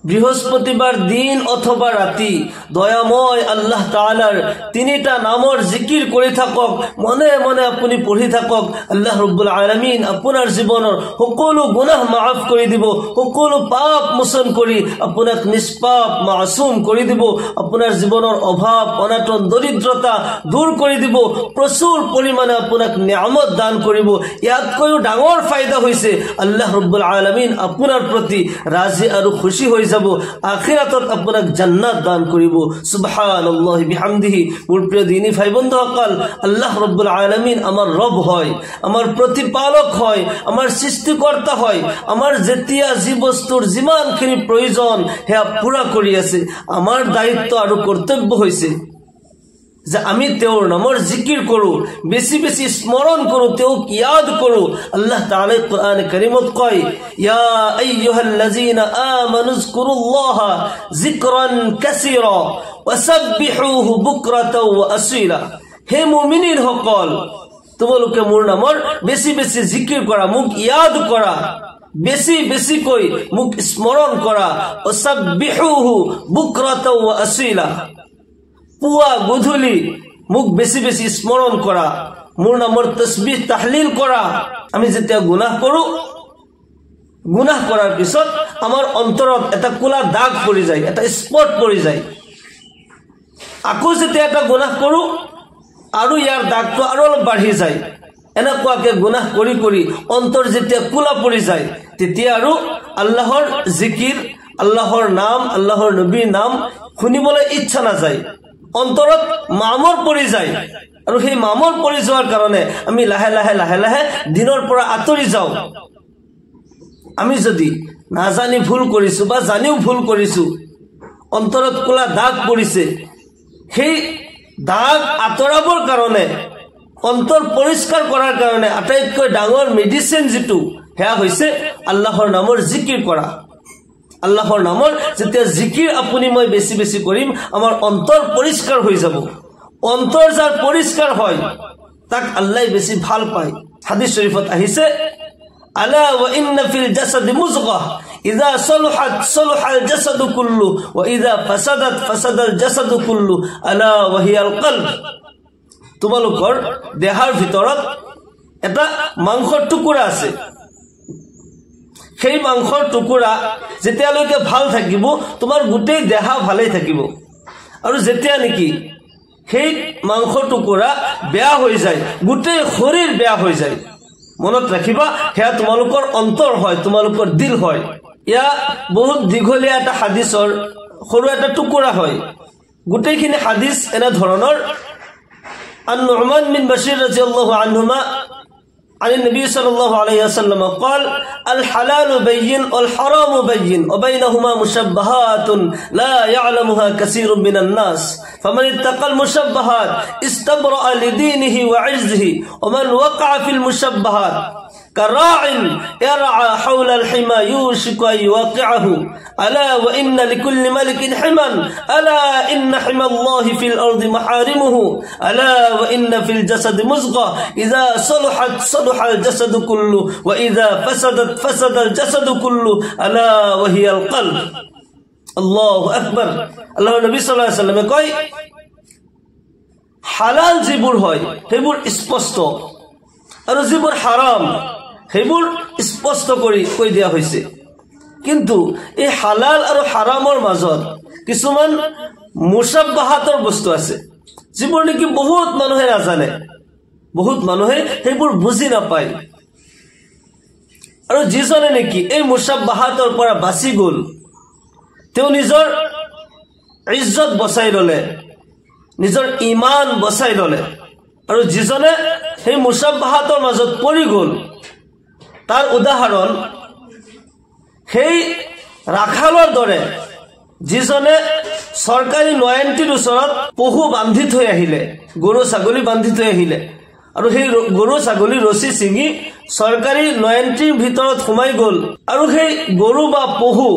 বৃহস্পতিবাৰ দিন অথবা ৰাতি দয়াময় আল্লাহ তাআলাৰ তিনিটা নামৰ জিকিৰ কৰি থাকক, মনে মনে আপুনি পঢ়ি থাকক। আল্লাহ ৰব্বুল আলামিন আপোনাৰ জীৱনৰ সকলো গুনাহ মাফ কৰি দিব, সকলো পাপ মোচন কৰি আপোনাক নিষ্পাপ মাসুম কৰি দিব, আপোনাৰ জীৱনৰ অভাৱ অনাটন দৰিদ্ৰতা দূৰ কৰি দিব, প্ৰচুৰ পৰিমাণে আপোনাক নিয়ামত দান কৰিব। ইয়াতকৈও ডাঙৰ ফায়দা হৈছে আল্লাহ ৰব্বুল আলামিন আপোনাৰ প্ৰতি ৰাজি আৰু খুশি হৈ যাব, আখিৰাতত আপোনাক জান্নাত দান কৰিব। সুবহানাল্লাহি বিহামদিহি। মোৰ প্ৰিয় দিনী ভাই বন্ধুসকল, আল্লাহ ৰব্বুল আলামিন আমাৰ ৰব হয়, আমাৰ প্ৰতিপালক হয়, আমাৰ সৃষ্টিকৰ্তা হয়। আমাৰ যেতিয়া যি বস্তুৰ যিমানখিনি প্ৰয়োজন সেয়া পুৰা কৰি আছে। আমাৰ দায়িত্ব আৰু কৰ্তব্য হৈছে যে আমি তেওঁৰ নামৰ জিকিৰ কৰো, বেছি বেছি স্মৰণ কৰো, তেওঁক ইয়াদ কৰো। আল্লাহ তাআলা কোৰআন কাৰীমত কয়, ইয়া আইয়ুহাল্লাযীনা আমানু যকুৰুল্লাহা যিকৰান কাসীৰা ওয়াসাব্বিহুহু বুকৰাতাও ওয়া আসীলা। হে মুমিনিন সকল, তোমালোকে মোৰ নামৰ বেছি বেছি জিকিৰ কৰা, মোক ইয়াদ কৰা, বেছি বেছিকৈ মোক স্মৰণ কৰা। ওয়াসাব্বিহুহু বুকৰাতাও ওয়া আসীলা, পুৱা গধূলি মোক বেছি বেছি স্মৰণ কৰা, মোৰ নামৰ তসবিহ তাহলিল কৰা। আমি যেতিয়া গুনাহ কৰো, গুনাহ কৰাৰ পিছত আমাৰ অন্তৰত এটা কোলা দাগ পৰি যায়, এটা স্পট পৰি যায়। আকৌ যেতিয়া এটা গুনাহ কৰো আৰু ইয়াৰ দাগটো আৰু অলপ বাঢ়ি যায়। এনেকুৱাকে গুনাহ কৰি কৰি অন্তৰ যেতিয়া কোলা পৰি যায়, তেতিয়া আৰু আল্লাহৰ জিকিৰ, আল্লাহৰ নাম, আল্লাহৰ নবীৰ নাম শুনিবলৈ ইচ্ছা নাযায়, অন্তৰত মামৰ পৰি যায়। আৰু সেই মামৰ পৰি যোৱাৰ কাৰণে আমি লাহে লাহে লাহে লাহে দিনৰ পৰা আঁতৰি যাওঁ। আমি যদি নাজানি ভুল কৰিছো বা জানিও ভুল কৰিছো, অন্তৰত কোলা দাগ পৰিছে, সেই দাগ আঁতৰাবৰ কাৰণে, অন্তৰ পৰিষ্কাৰ কৰাৰ কাৰণে আটাইতকৈ ডাঙৰ মেডিচিন যিটো, সেয়া হৈছে আল্লাহৰ নামৰ জিকিৰ কৰা। আল্লাহৰ নামৰ যেতিয়া জিকিৰ আপুনি মই বেছি বেছি কৰিম, আমাৰ অন্তৰ পৰিষ্কাৰ হৈ যাব। অন্তৰ যাৰ পৰিষ্কাৰ হয় তাক আল্লাহ বেছি ভাল পায়। হাদিস শরীফত আহিছে, আলা ওয়া ইন্না ফিল জাসাদি মুযগাহ ইযা সালাহাত সালাহাল জাসাদু কুল্লু ওয়া ইযা ফাসাদাত ফাসাদাল জাসাদু কুল্লু আলা ওয়া হিয়াল কলব। তোমালোকৰ দেহৰ ভিতৰত এটা মাংসৰ টুকুৰা আছে। সেই মাংসৰ টুকুৰা যেতিয়ালৈকে ভাল থাকিব, তোমাৰ গোটেই দেহ ভালেই থাকিব। আৰু যেতিয়া নেকি সেই মাংসৰ টুকুৰা বেয়া হৈ যায়, গোটেই শৰীৰ বেয়া হৈ যায়। মনত ৰাখিবা, সেয়া তোমালোকৰ অন্তৰ হয়, তোমালোকৰ দিল হয়। ইয়া বহুত দীঘলীয়া এটা হাদিসৰ সৰু এটা টুকুৰা হয়। গোটেইখিনি হাদিস এনে ধৰণৰ। আন নু'মান বিন বাশিৰ রাদিয়াল্লাহু আনহুমা عن النبي صلى الله عليه وسلم قال الحلال بين والحرام بين وبينهما مشبهات لا يعلمها كثير من الناس فمن اتقى المشبهات استبرأ لدينه وعزه ومن وقع في المشبهات كراع يرعى حول الحمى يوشك أن يوقعه ألا وإن لكل ملك حما ألا إن حمى الله في الأرض محارمه ألا وإن في الجسد مزغة إذا صلحت صلح الجسد كله وإذا فسدت فسد الجسد كله ألا وهي القلب. الله أكبر. الله النبي صلى الله عليه وسلم কয়, হালাল যিবোৰ হয় সেইবোৰ স্পষ্ট, আৰু যিবোৰ হাৰাম সেইবোৰ স্পষ্ট কৰি কৈ দিয়া হৈছে। কিন্তু এই হালাল আৰু হাৰামৰ মাজত কিছুমান মুশাব্বাহাতৰ বস্তু আছে, যিবোৰ নেকি বহুত মানুহে নাজানে, বহুত মানুহে সেইবোৰ বুজি নাপায়। আৰু যিজনে নেকি এই মুশাব্বাহাতৰ পৰা বাচি গ'ল, তেওঁ নিজৰ ইজ্জত বচাই ললে, নিজৰ ইমান বচাই ললে। আৰু যিজনে সেই মুশাব্বাহাতৰ মাজত পৰি গ'ল, তাৰ উদাহৰণ সেই ৰাখালৰ দৰে, যিজনে চৰকাৰী নয়ন্তীৰ ওচৰত পহু বান্ধি থৈ আহিলে, গৰু ছাগলী বান্ধি থৈ আহিলে, আৰু সেই গৰু ছাগলী ৰছী ছিঙি চৰকাৰী নয়ন্তীৰ ভিতৰত সোমাই গ'ল। আৰু সেই গৰু বা পহু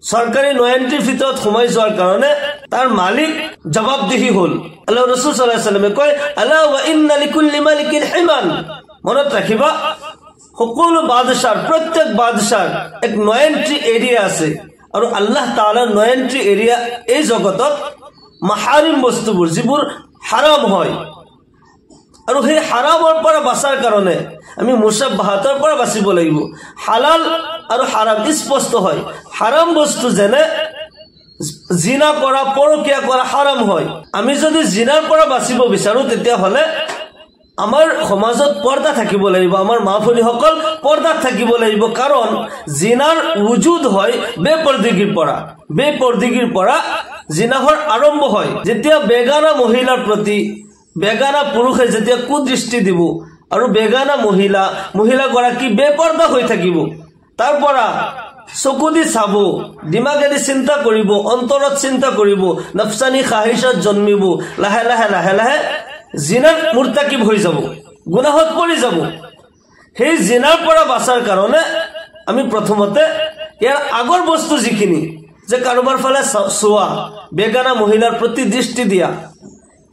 চৰকাৰী নয়ন্তীৰ ভিতৰত সোমাই যোৱাৰ কাৰণে তাৰ মালিক জবাবদিহি হ'ল। আল্লাহ ৰাসূল সাল্লাল্লাহু আলাইহি ওয়াসাল্লামে কয়, আলা ওয়া ইন্না লিকুল্লি মালিকিন হিমান। মনত ৰাখিবা, সকলো বাদশাৰ, প্ৰত্যেক বাদশাৰ এক নয়ন্ট্ৰি এৰিয়া আছে। আৰু আল্লাহ তাআলাৰ নো এন্ট্ৰি এৰিয়া এই জগতত মাহাৰিম বস্তুবোৰ যিবোৰ হাৰাম হয় আৰু সেই হাৰামৰ পৰা বাচাৰ কাৰণে আমি মুসাব্বাহাতৰ পৰা বাচিব লাগিব হালাল আৰু হাৰাম স্পষ্ট হয় হাৰাম বস্তু যেনে জিনা কৰা পৰকীয়া কৰা হাৰাম হয় আমি যদি জিনাৰ পৰা বাচিব বিচাৰো তেতিয়া হলে আমাৰ সমাজত পৰ্দা থাকিব লাগিব আমাৰ মাফুলিসকল পৰ্দাত থাকিব লাগিব কাৰণ জিনাৰ উজুদ হয় বেপৰ্দিগিৰ পৰা জিনাহৰ আৰম্ভ হয় যেতিয়া বেগানা মহিলাৰ প্ৰতি বেগানা পুৰুষে যেতিয়া কুদৃষ্টি দিব আৰু বেগানা মহিলা গৰাকী বেপৰ্দা হৈ থাকিব তাৰ পৰা চকু দি চাব দিমাগেদি চিন্তা কৰিব অন্তৰত চিন্তা কৰিব নফসানি খাহিশত জন্মিব লাহে লাহে জিনাৰ মুৰ্তাকিব হৈ যাব গুনাহত পৰি যাব সেই জিনাৰ পৰা বাচাৰ কাৰণে আমি প্ৰথমতে ইয়াৰ আগৰ বস্তু যিখিনি যে কাৰোবাৰ ফালে চোৱা বেগানা মহিলাৰ প্ৰতি দৃষ্টি দিয়া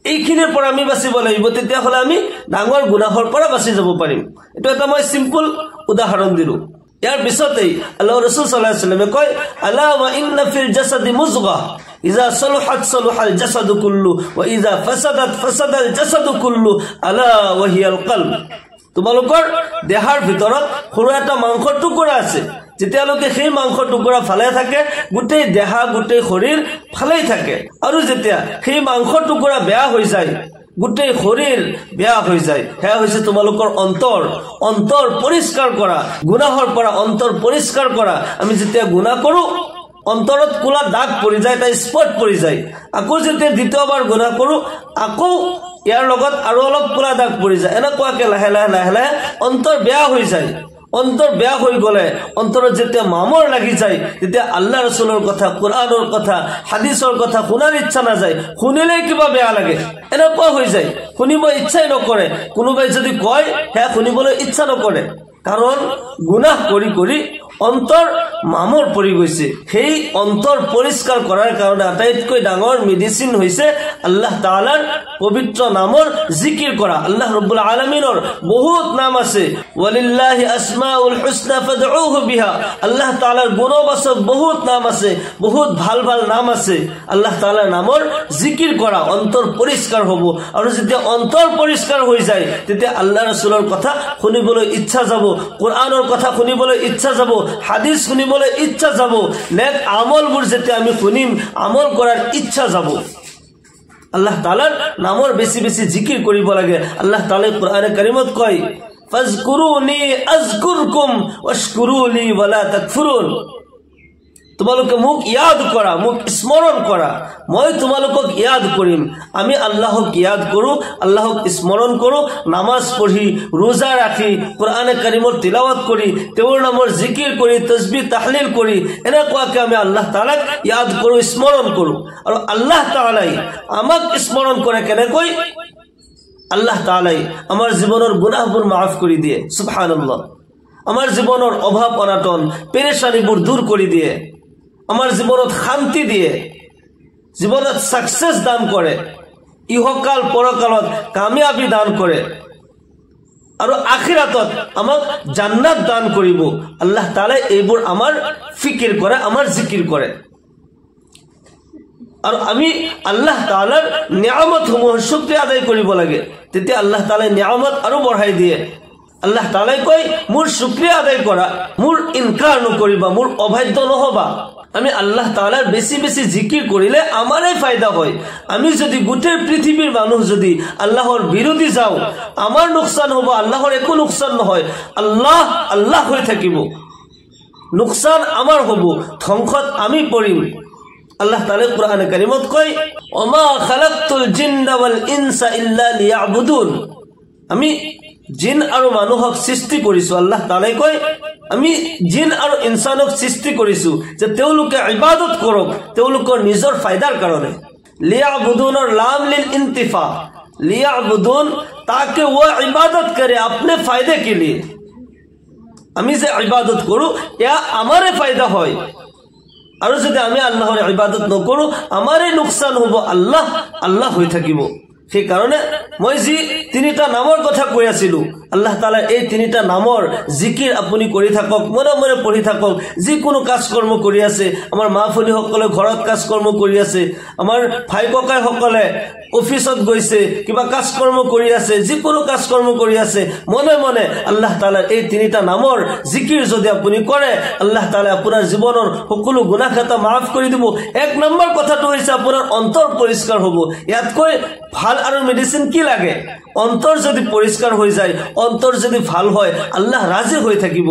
এইখিনিৰ পৰা আমি বাচিব লাগিব তেতিয়া হলে আমি ডাঙৰ গুনাহৰ পৰা বাচি যাব পাৰিম এটা এটা মই সিম্পল উদাহৰণ দিলো ইয়াৰ পিছতেই আল্লাহৰ ৰাসূল সাল্লাল্লাহু আলাইহি ওয়াসাল্লামে কয় আলা ওয়া ইন্না ফিল জাসাদি মুজগা ইজা সলহাত সলহাল জাসাদু কুল্লু ওয়া ইজা ফাসাদাত ফাসাদাল জাসাদু কুল্লু আলা ওয়া হিয়াল কলব তোমালোকৰ দেহৰ ভিতৰত সৰু এটা মাংসৰ টুকুৰা আছে যেতিয়ালৈকে সেই মাংসৰ টুকুৰা ফালে থাকে গোটেই দেহ গোটেই শৰীৰ ফালেই থাকে আৰু যেতিয়া সেই মাংসৰ টুকুৰা বেয়া হৈ যায় গোটেই শৰীৰ বেয়া হৈ যায় হেয়া হৈছে তোমালোকৰ অন্তৰ পৰিষ্কাৰ কৰা গুনাহৰ পৰা অন্তৰ পৰিষ্কাৰ কৰা আমি যেতিয়া গুনাহ কৰো অন্তৰত কোলা দাগ পৰি যায় এটা স্পট পৰি যায় আকৌ যেতিয়া দ্বিতীয়বাৰ গুনাহ কৰো আকৌ ইয়াৰ লগত আৰু অলপ কোলা দাগ পৰি যায় এনেকুৱাকে লাহে লাহে অন্তৰ বেয়া হৈ যায় অন্তৰ বেয়া হৈ গলে অন্তৰত যেতিয়া মামৰ লাগি যায় তেতিয়া আল্লাহ ৰাসূলৰ কথা কোৰআনৰ কথা হাদিসৰ কথা শুনাৰ ইচ্ছা নাযায় শুনিলে কিবা বেয়া লাগে এনেকুৱা হৈ যায় শুনিব ইচ্ছাই নকৰে কোনোবাই যদি কয় হে শুনিবলৈ ইচ্ছা নকৰে কাৰণ গুনাহ কৰি অন্তৰ মামৰ পৰি গৈছে সেই অন্তৰ পৰিষ্কাৰ কৰাৰ কাৰণে আটাইতকৈ ডাঙৰ মেডিসিন হৈছে আল্লাহ তাআলাৰ পবিত্ৰ নামৰ জিকিৰ কৰা আল্লাহ ৰাব্বুল আলামিনৰ বহুত নাম আছে ওয়ালিল্লাহি আসমাউল হুসনা ফাদউহু বিহা আল্লাহ তাআলাৰ গুণবাচক বহুত নাম আছে বহুত ভাল নাম আছে আল্লাহ তাআলাৰ নামৰ জিকিৰ কৰা অন্তৰ পৰিষ্কাৰ হ'ব আৰু যেতিয়া অন্তৰ পৰিষ্কাৰ হৈ যায় তেতিয়া আল্লাহ ৰাসূলৰ কথা শুনিবলৈ ইচ্ছা যাব কোৰআনৰ কথা শুনিবলৈ ইচ্ছা যাব হাদিস শুনিবলৈ ইচ্ছা যাব নেক আমলবোৰ যেতিয়া আমি শুনিম আমল কৰাৰ ইচ্ছা যাব আল্লাহ তাআলাৰ নামৰ বেছি জিকিৰ কৰিব লাগে আল্লাহ তাআলাই কোৰআনে কাৰিমত কয় ফাজকুৰুনি আযকুৰকুম ওয়াশকুৰুলি ওয়ালা তাকফুৰুন তোমালোকে মোক ইয়াদ কৰা মোক স্মৰণ কৰা মই তোমালোকক ইয়াদ কৰিম আমি আল্লাহক ইয়াদ কৰো আল্লাহক স্মৰণ কৰো নামাজ পঢ়ি ৰোজা ৰাখি কোৰআনে কাৰিমৰ তিলাওয়াত কৰি তেওঁৰ নামৰ জিকিৰ কৰি তাসবিহ তাহলিল কৰি এনেকুৱাকে আমি আল্লাহ তাআলাক ইয়াদ কৰো স্মৰণ কৰো আৰু আল্লাহ তাআলাই আমাক স্মৰণ কৰে কেনেকৈ আল্লাহ তাআলাই আমাৰ জীৱনৰ গুনাহবোৰ মাফ কৰি দিয়ে সুবহানাল্লাহ আমাৰ জীৱনৰ অভাৱ অনাটন পেৰেশানিবোৰ দূৰ কৰি দিয়ে আমাৰ জীৱনত শান্তি দিয়ে জীৱনত সাকসেস দান কৰে ইহকাল পৰকালত কামিয়াবি দান কৰে আৰু আখিৰাতত আমাক জান্নাত দান কৰিব আল্লাহ তাআলা এইবোৰ আমাৰ ফিকিৰ কৰে আমাৰ জিকিৰ কৰে আৰু আমি আল্লাহ তাআলাৰ নিয়ামতসমূহ শুকৰিয়া আদায় কৰিব লাগে তেতিয়া আল্লাহ তাআলাই নিয়ামত আৰু বঢ়াই দিয়ে আল্লাহ তাআলাই কয় মোৰ শুকৰিয়া আদায় কৰা মোৰ ইনকাৰ নকৰিবা মোৰ অবাধ্য নহবা আমি আল্লাহ তাআলাৰ বেছি জিকিৰ কৰিলে আমাৰে ফায়দা হয় আমি যদি গোটেই পৃথিৱীৰ মানুহ যদি আল্লাহৰ বিৰোধী যাও আমাৰ নুকসান হ'ব আল্লাহৰ একো নুকসান নহয় আল্লাহ হৈ থাকিব নুকসান আমাৰ হ'ব ধ্বংসত আমি পৰিম আল্লাহ তাআলা কোরআনে কারিমত কয় ওমা খালাকতুল জিন্না ওয়াল ইনসা ইল্লা লিয়াবুদুন আমি জিন আৰু মানুহক সৃষ্টি কৰিছো আল্লাহ তাআলাই কয় আমি জিন আৰু ইনসানক সৃষ্টি কৰিছো যে তেওঁলোকে ইবাদত কৰক তেওঁলোকৰ নিজৰ ফায়দাৰ কাৰণে লিয়াবুদুনৰ লাম লিল ইন্তিফা লিয়াবুদুন ताकि वो इबादत करे अपने फायदे के लिए আমি যে ইবাদত কৰো ইয়া আমাৰে ফায়দা হয় আৰু যদি আমি আল্লাহৰ ইবাদত নকৰো আমাৰে নুকসান হ'ব আল্লাহ হৈ থাকিব সেই কাৰণে মই যি তিনিটা নামৰ কথা কৈ আছিলো আল্লাহ তাআলা এই তিনিটা নামৰ জিকিৰ আপুনি কৰি থাকক মনে মনে পঢ়ি থাকক যিকোনো কাজ কৰ্ম কৰি আছে আমাৰ মা ভনী সকলে ঘৰত কাজ কৰ্ম কৰি আছে আমাৰ ভাই ককাই সকলে অফিসত গৈছে কিবা কাজ কৰ্ম কৰি আছে যিকোনো কাজ কৰ্ম কৰি আছে মনে মনে আল্লাহ তাআলাৰ এই তিনিটা নামৰ জিকিৰ যদি আপুনি কৰে আল্লাহ তাআলা আপোনাৰ জীৱনৰ সকলো গুনাহ খাতা মাফ কৰি দিব এক নম্বৰ কথাটো হৈছে আপোনাৰ অন্তৰ পৰিষ্কাৰ হ'ব ইয়াতকৈ ভাল আৰু মেডিসিন কি লাগে অন্তৰ যদি পৰিষ্কাৰ হৈ যায় অন্তৰ যদি ভাল হয় আল্লাহ ৰাজি হৈ থাকিব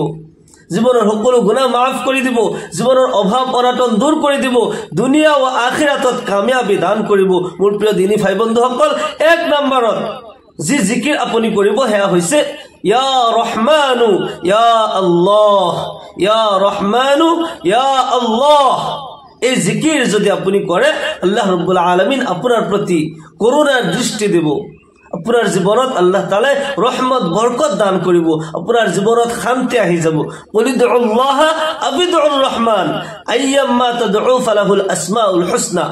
জীবনেৰ সকলো গুনাহ মাফ কৰি দিব জীবনৰ অভাৱ অনাটন দূৰ কৰি দিব দুনিয়া ও আখিৰাতত কামিয়াবি দান কৰিব মোৰ প্ৰিয় দিনী ভাই বন্ধুসকল এক নম্বৰত যি জিকিৰ আপুনি কৰিব হেয়া হৈছে ইয়া ৰহমানু ইয়া আল্লাহ ইয়া ৰহমানু ইয়া আল্লাহ এই জিকিৰ যদি আপুনি কৰে আল্লাহ ৰাব্বুল আলামিন আপোনাৰ প্ৰতি কৰুণাৰ দৃষ্টি দিব আপোনাৰ জীৱনত আল্লাহ তাআলা ৰহমত বৰকত দান কৰিব আপোনাৰ জীৱনত শান্তি আহি যাব কুলিদুল্লাহ আবিদুৰ ৰহমান আইয়াম্মা তদউ ফালাহুল আসমাউল হুসনা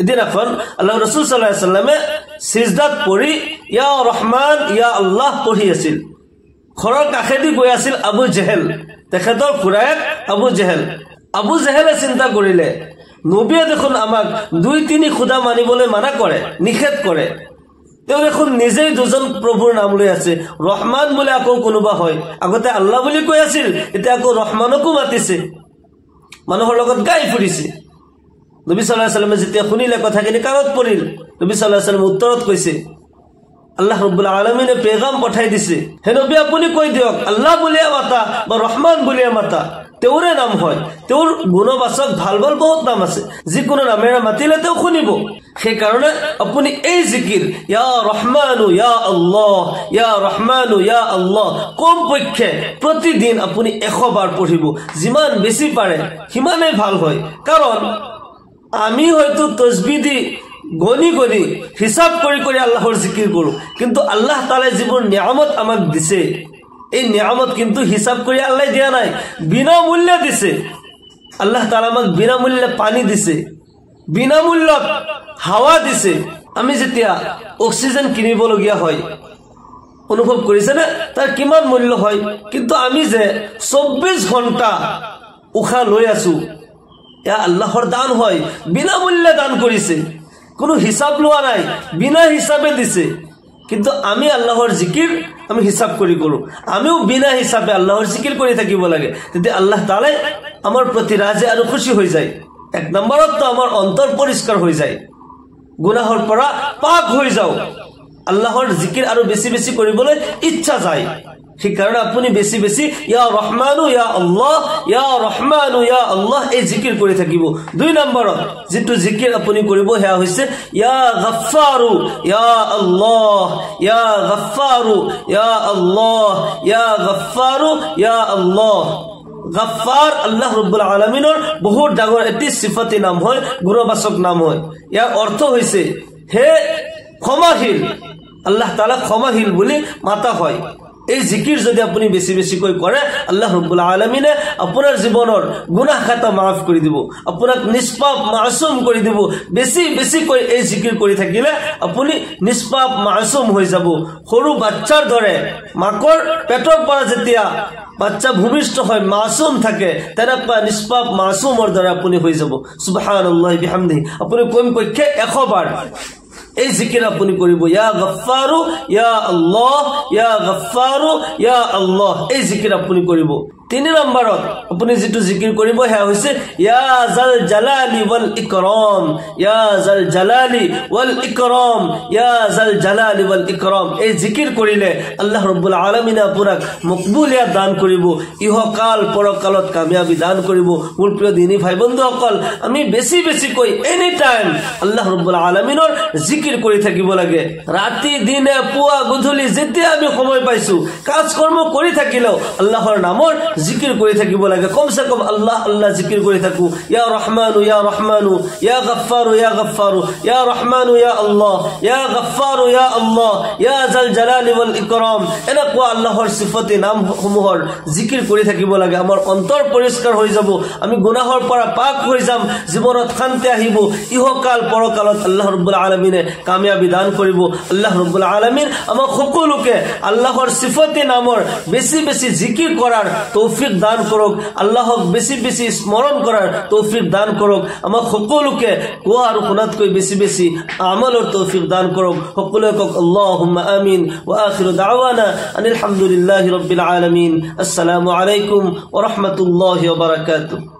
এদিনাখন আল্লাহ ৰাসূল সাল্লাল্লাহু আলাইহি ওয়াসাল্লামে সিজদাত পৰি ইয়া ৰহমান ইয়া আল্লাহ পঢ়ি আছিল ঘৰৰ কাষেদি গৈ আছিল আবু জেহেল তেখেতৰ খুৰায়েক আবু জেহেলে চিন্তা কৰিলে নবীয়ে দেখোন আমাক দুই তিনি খুদা মানিবলৈ মানা কৰে নিষেধ কৰে তেওঁ দেখোন নিজেই দুজন প্ৰভুৰ নাম লৈ আছে ৰহমান বুলি আকৌ কোনোবা হয় আগতে আল্লাহ বুলি কৈ আছিল এতিয়া আকৌ ৰহমানকো মাতিছে মানুহৰ লগত গাই ফুৰিছে নবী সাল্লাল্লাহু আলাইহি ওয়াসাল্লামে যেতিয়া শুনিলে কথাখিনি কাগজ পৰিল নবী সাল্লাল্লাহু আলাইহি ওয়াসাল্লাম উত্তৰত কৈছে আল্লাহ ৰাব্বুল আলামিনে পেগাম পঠাই দিছে হে নবী আপুনি কৈ দিয়ক আল্লাহ বুলিয়ে মাতা বা ৰহমান বুলিয়ে মাতা তেওঁৰে নাম হয় তেওঁৰ গুণবাচক ভাল ভাল বহুত নাম আছে যিকোনো নামেৰে মাতিলে তেওঁ শুনিব সেই কাৰণে আপুনি এই জিকিৰ ইয়া ৰহমানু ইয়া আল্লাহ ইয়া ৰহমানু ইয়া আল্লাহ কমপক্ষে প্ৰতিদিন আপুনি 100 বাৰ পঢ়িব যিমান বেছি পাৰে সিমানেই ভাল হয় কাৰণ আমি হয়তো তসবিহ দি গনি গনি হিসাব কৰি কৰি আল্লাহৰ জিকিৰ কৰো কিন্তু আল্লাহ তাআলা যিবোৰ নিয়ামত আমাক দিছে এই নিয়ামত কিন্তু হিসাব কৰি আল্লাহ দিয়া নাই বিনা মূল্যে দিছে আল্লাহ তাআলা আমাক বিনা মূল্যে পানী দিছে বিনা মূল্যত হাৱা দিছে আমি যেতিয়া অক্সিজেন কিনিবলগীয়া হয় অনুভৱ কৰিছে না তাৰ কিমান মূল্য হয় কিন্তু আমি যে 24 ঘণ্টা উখা লৈ আছো ইয়া আল্লাহৰ দান হয় বিনা মূল্যে দান কৰিছে কোনো হিসাব লোৱা নাই বিনা হিসাবে দিছে কিন্তু আমি আল্লাহৰ জিকিৰ আমি হিসাব কৰি কৰো আমিও বিনা হিসাবে আল্লাহৰ জিকিৰ কৰি থাকিব লাগে তেতিয়া আল্লাহ তাআলা আমাৰ প্ৰতি ৰাজি আৰু খুশি হৈ যায় এক নম্বৰত তো আমাৰ অন্তৰ পৰিষ্কাৰ হৈ যায় গুনাহৰ পৰা পাক হৈ যাও আল্লাহৰ জিকিৰ আৰু বেছি বেছি কৰিবলৈ ইচ্ছা যায় সেই কাৰণে আপুনি বেছি বেছি ইয়া ৰহমানু ইয়া আল্লাহ ইয়া ৰহমানু ইয়া আল্লাহ এই জিকিৰ কৰি থাকিব দুই নম্বৰত যেটো জিকিৰ আপুনি কৰিব হেয়া হৈছে ইয়া গফফাৰু ইয়া আল্লাহ ইয়া গফফাৰু ইয়া আল্লাহ ইয়া গফফাৰু ইয়া আল্লাহ গফফাৰ আল্লাহ ৰাব্বুল আলামিনৰ বহুত ডাঙৰ এটি সিফাতি নাম হয় গুণবাচক নাম হয় ইয়াৰ অৰ্থ হৈছে হে ক্ষমাশীল আল্লাহ তাআলা ক্ষমাশীল বুলি মাতা হয় এই জিকিৰ যদি আপুনি বেছি বেছি কৈ কৰে আল্লাহ ৰাব্বুল আলামিনে আপোনাৰ জীৱনৰ গুনাহ খাতা মাফ কৰি দিব আপোনাক নিষ্পাপ মাসুম কৰি দিব বেছি বেছি কৈ এই জিকিৰ কৰি থাকিলে আপুনি নিষ্পাপ মাসুম হৈ যাব সৰু বাচ্চাৰ দৰে মাকৰ পেটৰ পৰা যেতিয়া বাচ্চা ভূমিষ্ঠ হয় মাসুম থাকে তেনেকুৱা নিষ্পাপ মাসুমৰ দৰে আপুনি হৈ যাব সুবহানাল্লাহি বিহামদিহি আপুনি কমপক্ষে 100 বাৰ এই জিকিৰ আপুনি কৰিব ইয়া গফফাৰু ইয়া আল্লাহ ইয়া গফফাৰু ইয়া আল্লাহ এই জিকিৰ আপুনি কৰিব তিনি নম্বৰত আপুনি যেটো জিকিৰ কৰিব হেয়া হৈছে ইয়া জাল জালালি ওয়াল ইকৰাম ইয়া জাল জালালি ওয়াল ইকৰাম ইয়া জাল জালালি ওয়াল ইকৰাম এই জিকিৰ কৰিলে আল্লাহ ৰাব্বুল আলামিনে আপোনাক মকবুলিয়াত দান কৰিব ইহকাল পৰকালত কামিয়াবি দান কৰিব মোৰ প্ৰিয় দিনী ভাই বন্ধুসকল আমি বেছি বেছি কৈ এনি টাইম আল্লাহ ৰাব্বুল আলামিনৰ জিকিৰ কৰি থাকিব লাগে ৰাতি দিনে পুৱা গধূলি যেতিয়া আমি সময় পাইছো কাজ কৰ্ম কৰি থাকিলেও আল্লাহৰ নামৰ জিকিৰ কৰি থাকিব লাগে কমসে কম আল্লাহ আল্লাহ জিকিৰ কৰি থাকো ইয়া ৰহমানু ইয়া ৰহমানু ইয়া গফফাৰু ইয়া গফফাৰু ইয়া ৰহমানু ইয়া আল্লাহ ইয়া গফফাৰু ইয়া আল্লাহ ইয়া জাল জালালি ওয়াল ইকৰাম এনেকুৱা আল্লাহৰ সিফতে নামসমূহৰ জিকিৰ কৰি থাকিব লাগে আমাৰ অন্তৰ পৰিষ্কাৰ হৈ যাব আমি গুনাহৰ পৰা পাক হৈ যাম জীৱনত শান্তি আহিব ইহকাল পৰকালত আল্লাহ ৰাব্বুল আলামিনে কামিয়াবি দান কৰিব আল্লাহ ৰাব্বুল আলামিন আমাক সকলোকে আল্লাহৰ সিফতে নামৰ বেছি বেছি জিকিৰ কৰাৰ তৌফিক দান কৰক আল্লাহক বেছি বেছি স্মৰণ কৰাৰ তৌফিক দান কৰক আমাক সকলোকে কোৱা আৰু শুনাতকৈ বেছি বেছি আমালৰ তৌফিক দান কৰক সকলোৱে কক আল্লাহুম্মা আমিন ওয়া আখিৰু দাওয়ানা আনিল হামদুলিল্লাহি ৰাব্বিল আলামিন আসসালামু আলাইকুম ওয়া ৰাহমাতুল্লাহি ওয়া বাৰাকাতুহু